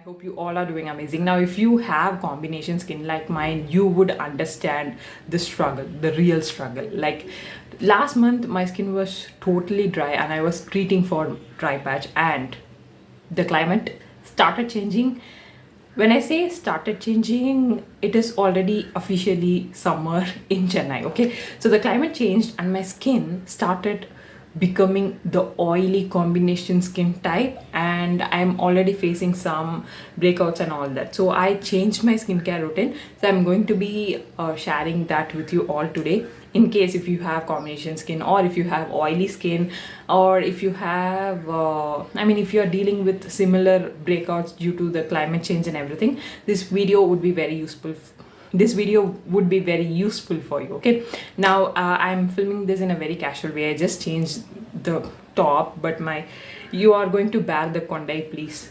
hope you all are doing amazing. Now, if you have combination skin like mine, you would understand the struggle, the real struggle. Like last month, my skin was totally dry and I was treating for dry patch, and the climate started changing. When I say started changing, it is already officially summer in Chennai. Okay, so the climate changed and my skin started becoming the oily combination skin type, and I'm already facing some breakouts and all that. So I changed my skincare routine, so I'm going to be sharing that with you all today, in case if you have combination skin, or if you have oily skin, or if you have if you are dealing with similar breakouts due to the climate change and everything. This video would be very useful for you. Okay, now I'm filming this in a very casual way. I just changed the top, but you are going to bear the Kondai, please.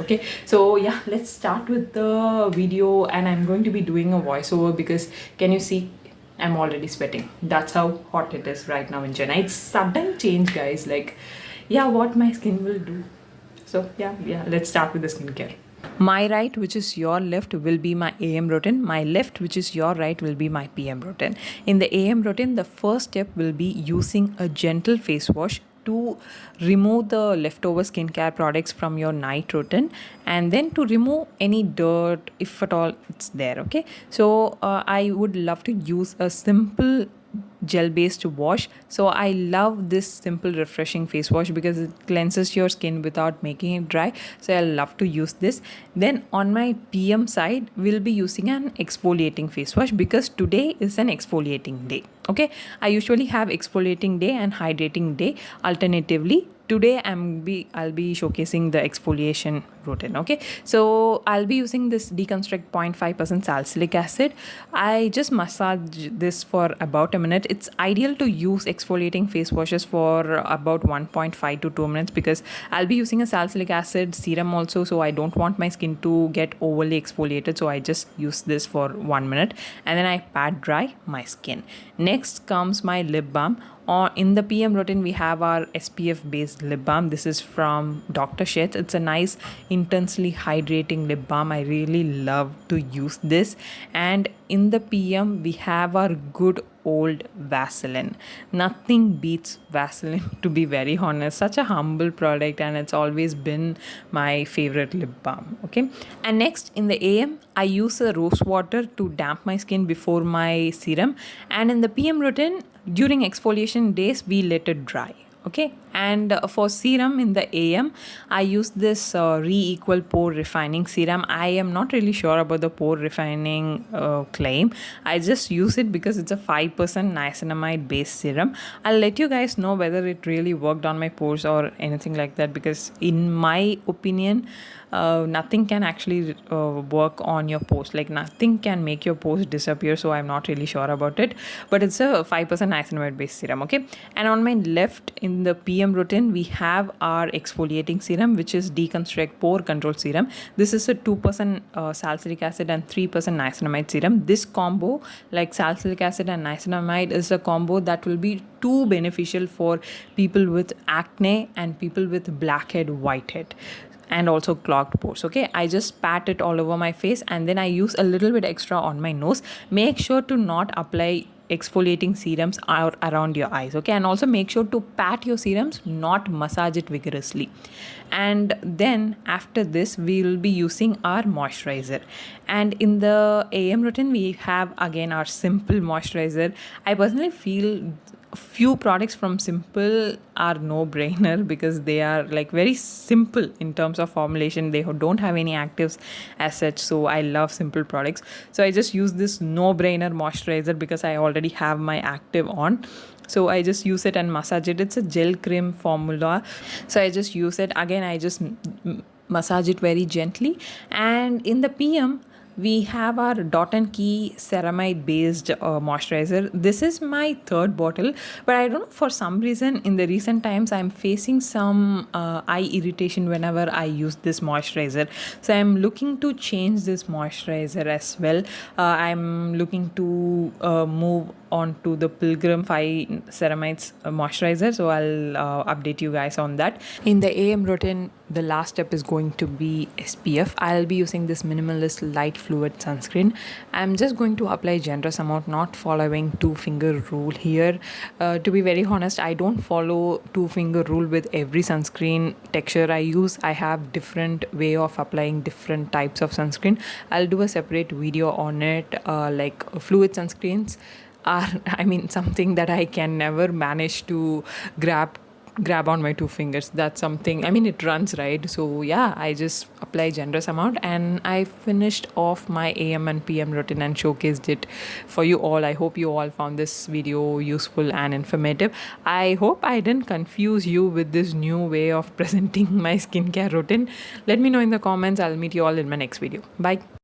Okay, so yeah, let's start with the video, and I'm going to be doing a voiceover because can you see I'm already sweating. That's how hot it is right now in Chennai. It's sudden change, guys. Like, yeah, what my skin will do. So yeah, let's start with the skincare. My right, which is your left, will be my AM routine. My left, which is your right, will be my PM routine. In the AM routine, the first step will be using a gentle face wash to remove the leftover skincare products from your night routine, and then to remove any dirt if at all it's there. Okay, so I would love to use a simple gel based wash. So I love this simple refreshing face wash because it cleanses your skin without making it dry. So I love to use this. Then on my PM side, we'll be using an exfoliating face wash because today is an exfoliating day. Okay, I usually have exfoliating day and hydrating day alternatively. Today I'll be showcasing the exfoliation routine. Okay, so I'll be using this Deconstruct 0.5% salicylic acid. I just massage this for about a minute. It's ideal to use exfoliating face washes for about 1.5 to 2 minutes because I'll be using a salicylic acid serum also, so I don't want my skin to get overly exfoliated. So I just use this for 1 minute and then I pat dry my skin. Next comes my lip balm. In the PM routine, we have our SPF based lip balm. This is from Dr. Sheth. It's a nice, intensely hydrating lip balm. I really love to use this. And in the PM, we have our good old Vaseline. Nothing beats Vaseline, to be very honest. Such a humble product, and it's always been my favorite lip balm. Okay, and next in the AM, I use a rose water to damp my skin before my serum, and in the PM routine, during exfoliation days, we let it dry. Okay, and for serum in the AM, I use this Re-Equal Pore Refining Serum. I am not really sure about the pore refining claim. I just use it because it's a 5% niacinamide based serum. I'll let you guys know whether it really worked on my pores or anything like that, because in my opinion, nothing can actually work on your pores. Like nothing can make your pores disappear, so I'm not really sure about it, but it's a 5% niacinamide based serum. Okay, and on my left in the PM routine, we have our exfoliating serum, which is Deconstruct Pore Control Serum. This is a 2% salicylic acid and 3% niacinamide serum. This combo, like salicylic acid and niacinamide, is a combo that will be too beneficial for people with acne and people with blackhead, whitehead, and also clogged pores. Okay, I just pat it all over my face and then I use a little bit extra on my nose. Make sure to not apply exfoliating serums around your eyes. Okay, and also make sure to pat your serums, not massage it vigorously. And then after this, we will be using our moisturizer. And in the AM routine, we have again our simple moisturizer. I personally feel few products from Simple are no brainer because they are like very simple in terms of formulation. They don't have any actives as such, so I love Simple products. So I just use this no brainer moisturizer because I already have my active on. So I just use it and massage it. It's a gel cream formula, so I just use it again. I just massage it very gently. And in the PM, we have our Dot and Key ceramide based moisturizer. This is my third bottle, but I don't know, for some reason in the recent times I'm facing some eye irritation whenever I use this moisturizer. So I'm looking to change this moisturizer as well. I'm looking to move on to the Pilgrim 5 Ceramides moisturizer. So I'll update you guys on that. In the AM routine, the last step is going to be SPF. I'll be using this minimalist light fluid sunscreen. I'm just going to apply generous amount, not following two-finger rule here. To be very honest, I don't follow two-finger rule with every sunscreen texture I use. I have different way of applying different types of sunscreen. I'll do a separate video on it. Like fluid sunscreens are, I mean, something that I can never manage to grab on my two fingers. That's something, I mean, it runs, right? So yeah, I just apply generous amount, and I finished off my AM and PM routine and showcased it for you all. I hope you all found this video useful and informative. I hope I didn't confuse you with this new way of presenting my skincare routine. Let me know in the comments. I'll meet you all in my next video. Bye.